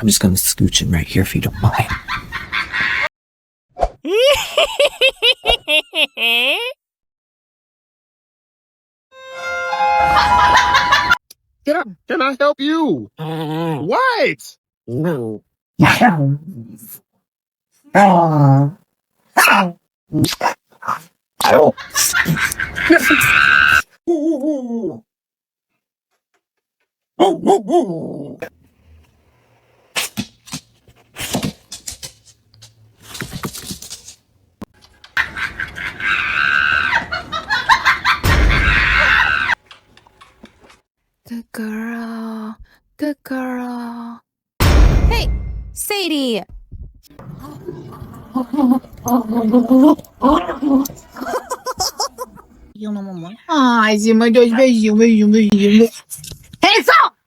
I'm just gonna scooch in right here if you don't mind. Can I help you? What? No. Good girl. Good girl. Hey, Sadie. Ai, Zima, dois beijinhos, beijinho, beijinho. Hey, só!